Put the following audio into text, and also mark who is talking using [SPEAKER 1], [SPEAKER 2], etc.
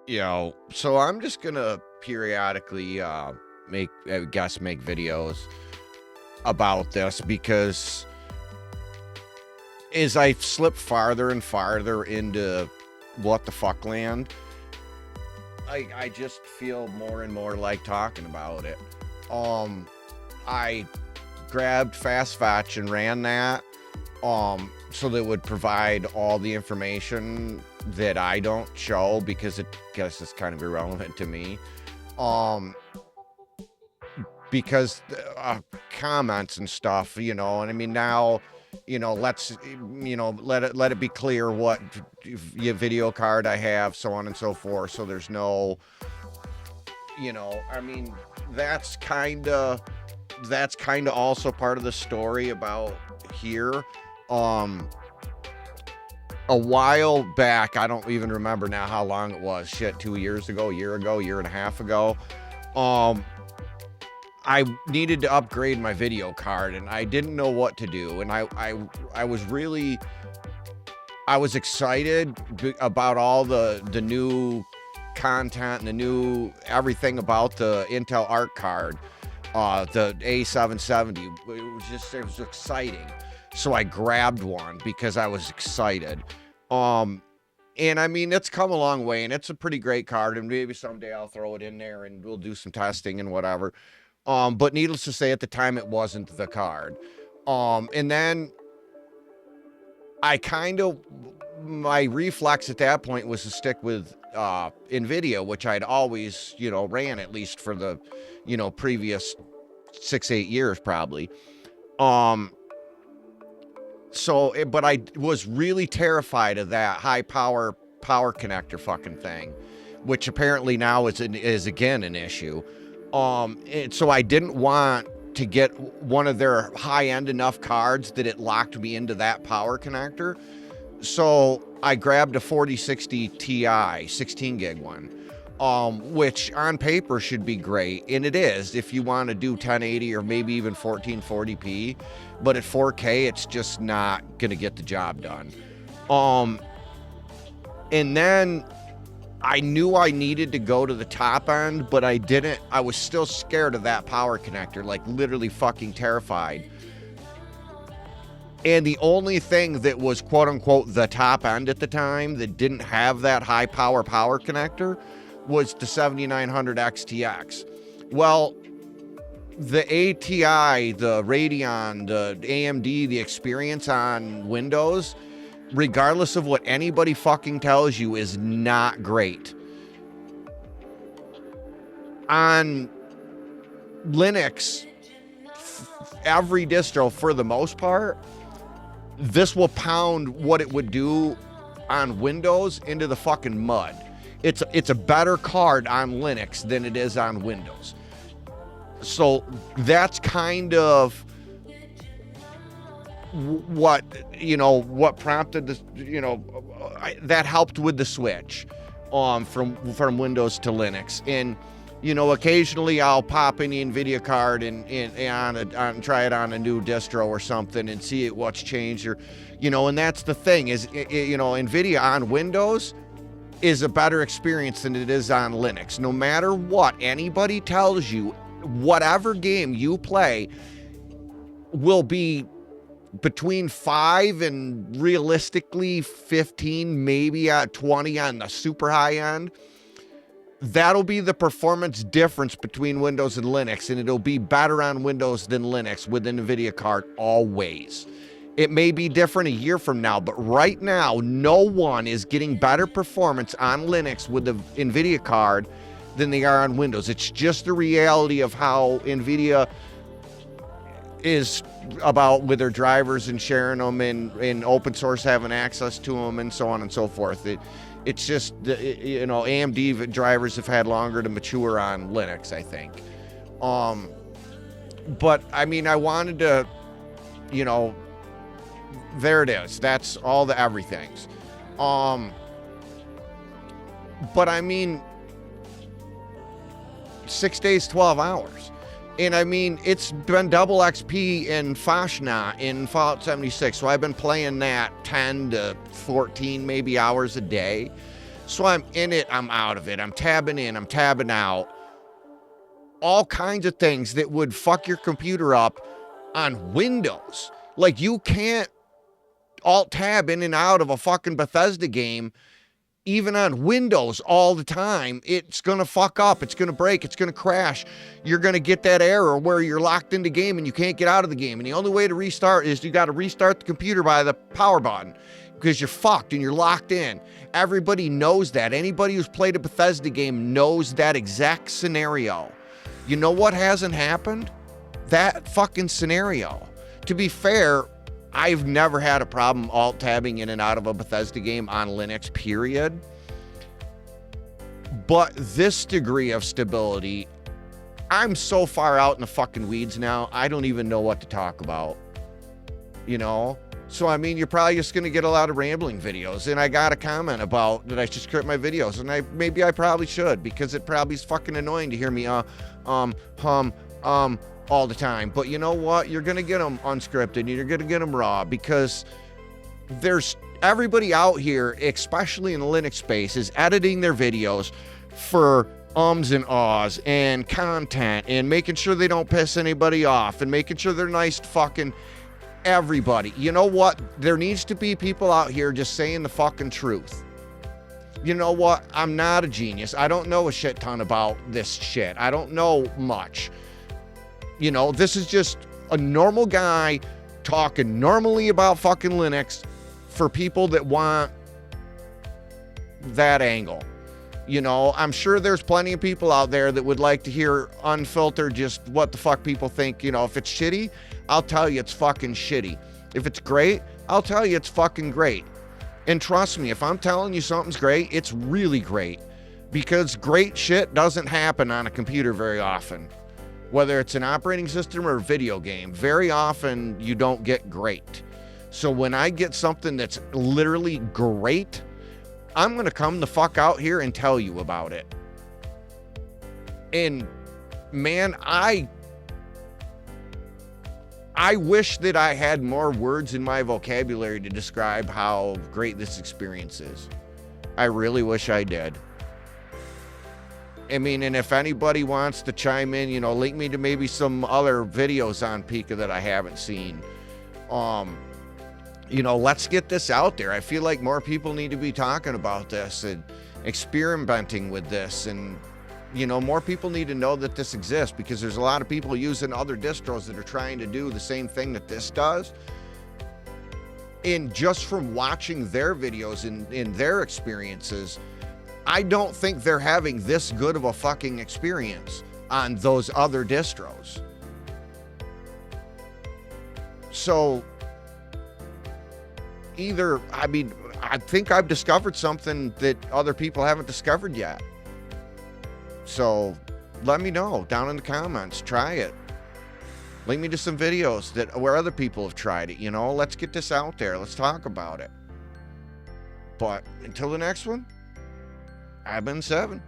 [SPEAKER 1] So I'm just gonna periodically make make videos about this because as I slip farther and farther into what the fuck land, I just feel more and more like talking about it. I grabbed Fast Fetch and ran that so that it would provide all the information that I don't show because it's kind of irrelevant to me. Because comments and stuff, and I mean now, let's let it be clear what video card I have, so on and so forth. So there's no, I mean that's kind of also part of the story about here. A while back, I don't even remember now how long it was. Shit, 2 years ago, a year ago, year and a half ago. I needed to upgrade my video card and I didn't know what to do. And I was excited about all the new content and the new everything about the Intel Arc card, the A770. It was exciting. So I grabbed one because I was excited. And I mean, it's come a long way and it's a pretty great card, and maybe someday I'll throw it in there and we'll do some testing and whatever. But needless to say, at the time it wasn't the card. And then my reflex at that point was to stick with NVIDIA, which I'd always, ran at least for the, previous 6-8 years probably. But I was really terrified of that high power connector fucking thing, which apparently now is again an issue. And so I didn't want to get one of their high-end enough cards that it locked me into that power connector. So I grabbed a 4060 Ti 16 gig one, which on paper should be great, and it is if you want to do 1080 or maybe even 1440p, but at 4K it's just not gonna get the job done. And then I knew I needed to go to the top end, but I didn't. I was still scared of that power connector, like literally fucking terrified. And the only thing that was quote unquote the top end at the time that didn't have that high power connector was the 7900 XTX. Well, the ATI, the Radeon, the AMD, the experience on Windows, regardless of what anybody fucking tells you, is not great. On Linux, every distro for the most part, this will pound what it would do on Windows into the fucking mud. It's a better card on Linux than it is on Windows. So that's kind of what prompted this, that helped with the switch from Windows to Linux. And occasionally I'll pop in the NVIDIA card and try it on a new distro or something and see what's changed, or and that's the thing is NVIDIA on Windows is a better experience than it is on Linux. No matter what anybody tells you, whatever game you play will be between 5 and realistically 15, maybe at 20 on the super high end. That'll be the performance difference between Windows and Linux, and it'll be better on Windows than Linux with an NVIDIA card always. It may be different a year from now, but right now, no one is getting better performance on Linux with the NVIDIA card than they are on Windows. It's just the reality of how NVIDIA is about with their drivers and sharing them and open source having access to them and so on and so forth. It's just, AMD drivers have had longer to mature on Linux, I think. But I mean, I wanted to, there it is. That's all the everythings. But I mean, 6 days, 12 hours. And I mean, it's been double XP in Fashna in Fallout 76. So I've been playing that 10 to 14 maybe hours a day. So I'm in it, I'm out of it, I'm tabbing in, I'm tabbing out. All kinds of things that would fuck your computer up on Windows. Like, you can't alt tab in and out of a fucking Bethesda game, even on Windows all the time. It's gonna fuck up, it's gonna break, it's gonna crash. You're gonna get that error where you're locked into game and you can't get out of the game. And the only way to restart is you gotta restart the computer by the power button, because you're fucked and you're locked in. Everybody knows that. Anybody who's played a Bethesda game knows that exact scenario. You know what hasn't happened? That fucking scenario. To be fair, I've never had a problem alt-tabbing in and out of a Bethesda game on Linux, period. But this degree of stability, I'm so far out in the fucking weeds now, I don't even know what to talk about. You know? So, I mean, you're probably just going to get a lot of rambling videos. And I got a comment about that I should script my videos. And maybe I probably should, because it probably is fucking annoying to hear me all the time. But you know what? You're going to get them unscripted and you're going to get them raw, because there's everybody out here, especially in the Linux space, is editing their videos for ums and ahs and content and making sure they don't piss anybody off and making sure they're nice to fucking everybody. You know what? There needs to be people out here just saying the fucking truth. You know what? I'm not a genius. I don't know a shit ton about this shit. I don't know much. You know, this is just a normal guy talking normally about fucking Linux for people that want that angle. You know, I'm sure there's plenty of people out there that would like to hear unfiltered, just what the fuck people think. You know, if it's shitty, I'll tell you it's fucking shitty. If it's great, I'll tell you it's fucking great. And trust me, if I'm telling you something's great, it's really great. Because great shit doesn't happen on a computer very often. Whether it's an operating system or a video game, very often you don't get great. So when I get something that's literally great, I'm going to come the fuck out here and tell you about it. And man, I wish that I had more words in my vocabulary to describe how great this experience is. I really wish I did. I mean, and if anybody wants to chime in, you know, link me to maybe some other videos on Pika that I haven't seen. You know, let's get this out there. I feel like more people need to be talking about this and experimenting with this. And, you know, more people need to know that this exists, because there's a lot of people using other distros that are trying to do the same thing that this does. And just from watching their videos and their experiences, I don't think they're having this good of a fucking experience on those other distros. So either, I mean, I think I've discovered something that other people haven't discovered yet. So let me know down in the comments. Try it. Link me to some videos where other people have tried it. You know, let's get this out there. Let's talk about it. But until the next one, I've been 7.